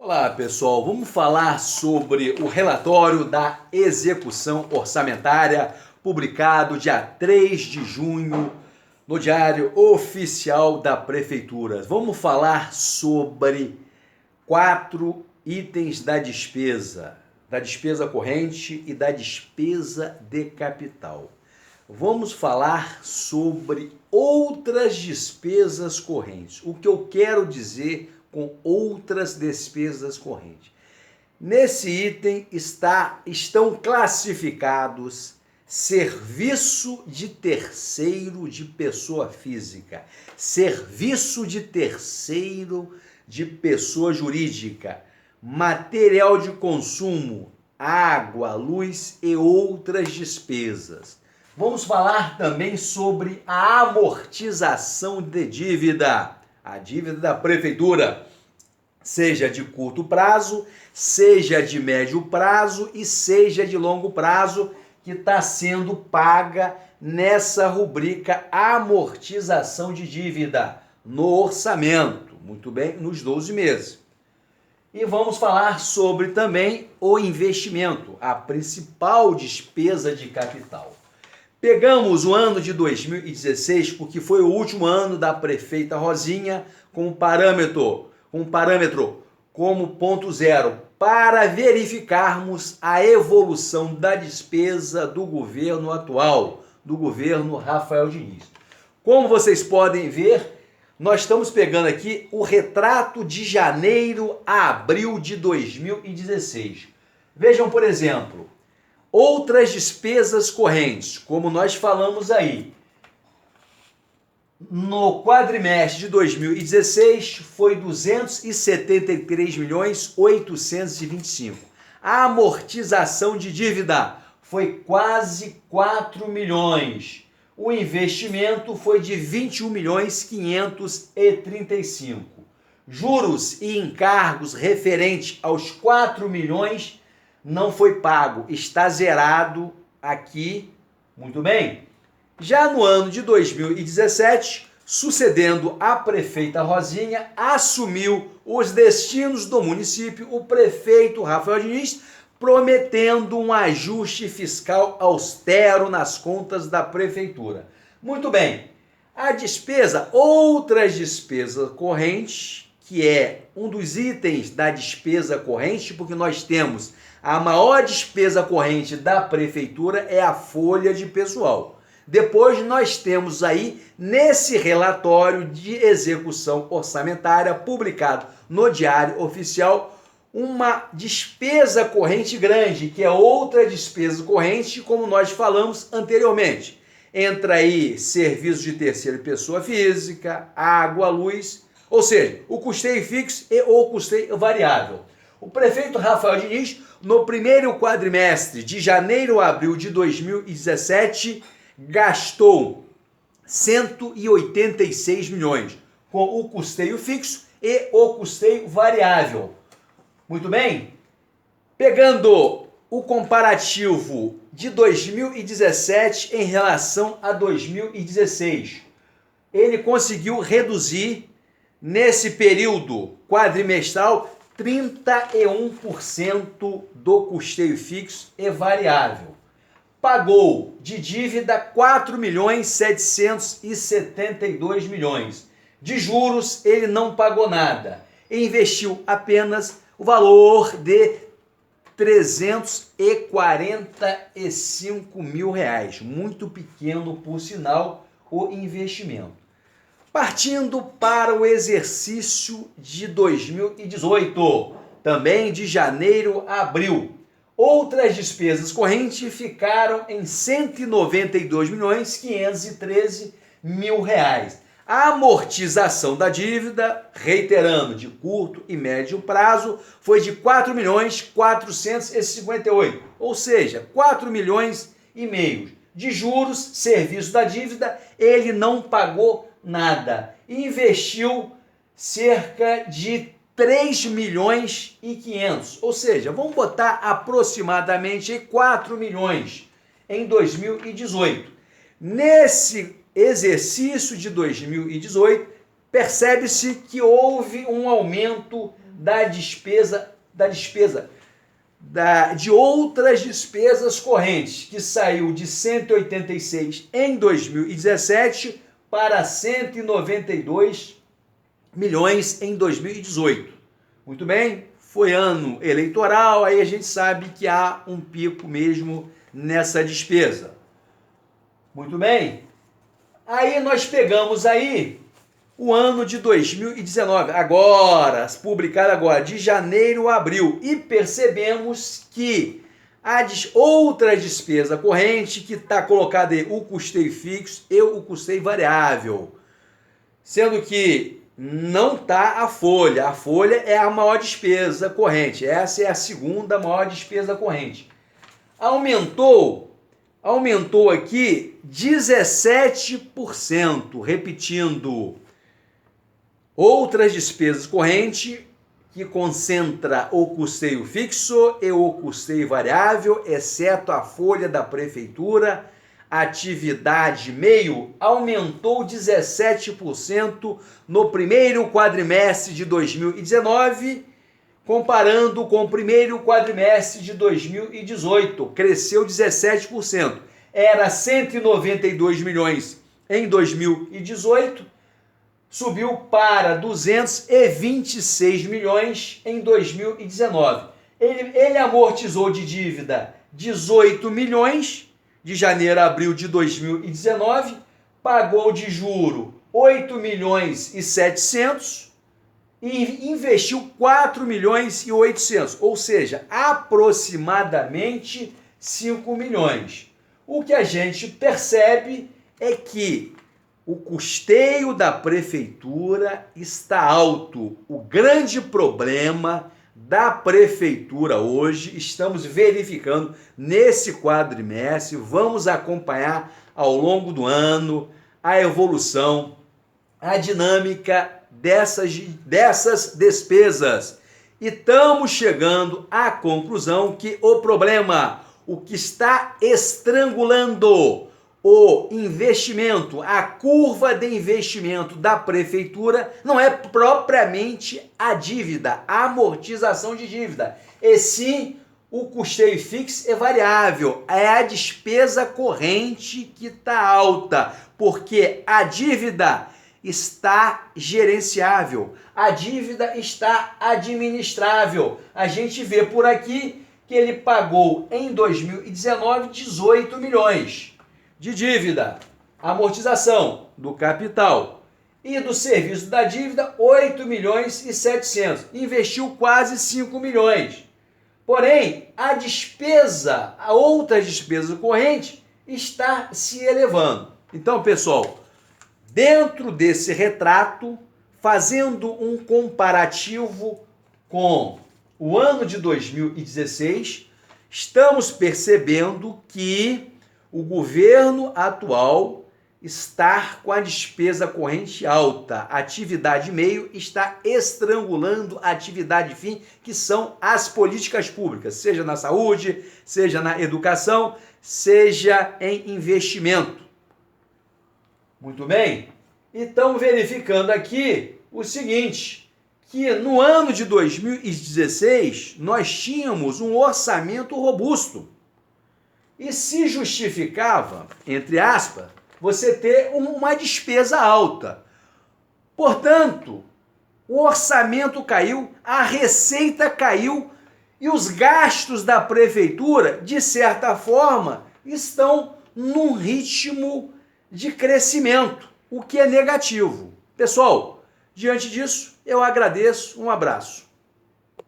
Olá pessoal, vamos falar sobre o relatório da execução orçamentária publicado dia 3 de junho no Diário Oficial da Prefeitura. Vamos falar sobre 4 itens da despesa corrente e da despesa de capital. Vamos falar sobre outras despesas correntes. O que eu quero dizer com outras despesas correntes? Nesse item estão classificados serviço de terceiro de pessoa física, serviço de terceiro de pessoa jurídica, material de consumo, água, luz e outras despesas. Vamos falar também sobre a amortização de dívida, a dívida da prefeitura, seja de curto prazo, seja de médio prazo e seja de longo prazo, que está sendo paga nessa rubrica amortização de dívida no orçamento, muito bem, nos 12 meses. E vamos falar sobre também o investimento, a principal despesa de capital. Pegamos o ano de 2016, porque foi o último ano da prefeita Rosinha, com um parâmetro como ponto zero, para verificarmos a evolução da despesa do governo atual, do governo Rafael Diniz. Como vocês podem ver, nós estamos pegando aqui o retrato de janeiro a abril de 2016. Vejam, por exemplo, outras despesas correntes, como nós falamos aí. No quadrimestre de 2016 foi 273.825. A amortização de dívida foi quase 4 milhões. O investimento foi de 21.535. Juros e encargos referentes aos 4 milhões não foi pago, está zerado aqui, muito bem. Já no ano de 2017, sucedendo a prefeita Rosinha, assumiu os destinos do município o prefeito Rafael Diniz, prometendo um ajuste fiscal austero nas contas da prefeitura. Muito bem, a despesa, outras despesas correntes, que é um dos itens da despesa corrente, porque nós temos a maior despesa corrente da prefeitura é a folha de pessoal. Depois nós temos aí, nesse relatório de execução orçamentária publicado no Diário Oficial, uma despesa corrente grande, que é outra despesa corrente, como nós falamos anteriormente. Entra aí serviços de terceira pessoa física, água, luz, ou seja, o custeio fixo e o custeio variável. O prefeito Rafael Diniz, no primeiro quadrimestre de janeiro a abril de 2017, gastou 186 milhões com o custeio fixo e o custeio variável. Muito bem? Pegando o comparativo de 2017 em relação a 2016, ele conseguiu reduzir nesse período quadrimestral 31% do custeio fixo e variável. Pagou de dívida 4.772 milhões. De juros, ele não pagou nada. Investiu apenas o valor de 345 mil reais. Muito pequeno, por sinal, o investimento. Partindo para o exercício de 2018, também de janeiro a abril, outras despesas correntes ficaram em 192.513 mil reais. A amortização da dívida, reiterando, de curto e médio prazo, foi de 4.458, ou seja, 4 milhões e meio. De juros, serviço da dívida, ele não pagou nada. Investiu cerca de 3 milhões e 500, ou seja, vamos botar aproximadamente 4 milhões em 2018. Nesse exercício de 2018, percebe-se que houve um aumento de outras despesas correntes, que saiu de 186 em 2017 para 192 milhões em 2018. Muito bem, foi ano eleitoral, aí a gente sabe que há um pico mesmo nessa despesa. Muito bem, aí nós pegamos aí o ano de 2019, agora, publicado agora, de janeiro a abril, e percebemos que a outra despesa corrente que está colocada aí, o custeio fixo e o custeio variável, sendo que não está a folha é a maior despesa corrente, essa é a segunda maior despesa corrente. Aumentou aqui 17%, repetindo, outras despesas correntes que concentra o custeio fixo e o custeio variável, exceto a folha da prefeitura, atividade meio, aumentou 17% no primeiro quadrimestre de 2019, comparando com o primeiro quadrimestre de 2018, cresceu 17%. Era 192 milhões em 2018, subiu para 226 milhões em 2019. Ele amortizou de dívida 18 milhões de janeiro a abril de 2019, pagou de juro 8 milhões e 700 e investiu 4 milhões e 800, ou seja, aproximadamente 5 milhões. O que a gente percebe é que o custeio da prefeitura está alto. O grande problema da prefeitura hoje, estamos verificando nesse quadrimestre, vamos acompanhar ao longo do ano a evolução, a dinâmica dessas despesas. E estamos chegando à conclusão que o problema, o que está estrangulando o investimento, a curva de investimento da prefeitura, não é propriamente a dívida, a amortização de dívida, e sim o custeio fixo e variável, é a despesa corrente que está alta, porque a dívida está gerenciável, a dívida está administrável. A gente vê por aqui que ele pagou em 2019 18 milhões de dívida, amortização do capital e do serviço da dívida 8 milhões e 700, investiu quase 5 milhões. Porém, a outra despesa corrente está se elevando. Então, pessoal, dentro desse retrato, fazendo um comparativo com o ano de 2016, estamos percebendo que o governo atual está com a despesa corrente alta, a atividade meio está estrangulando a atividade fim, que são as políticas públicas, seja na saúde, seja na educação, seja em investimento. Muito bem? E estamos verificando aqui o seguinte, que no ano de 2016 nós tínhamos um orçamento robusto. E se justificava, entre aspas, você ter uma despesa alta. Portanto, o orçamento caiu, a receita caiu e os gastos da prefeitura, de certa forma, estão num ritmo de crescimento, o que é negativo. Pessoal, diante disso, eu agradeço, um abraço.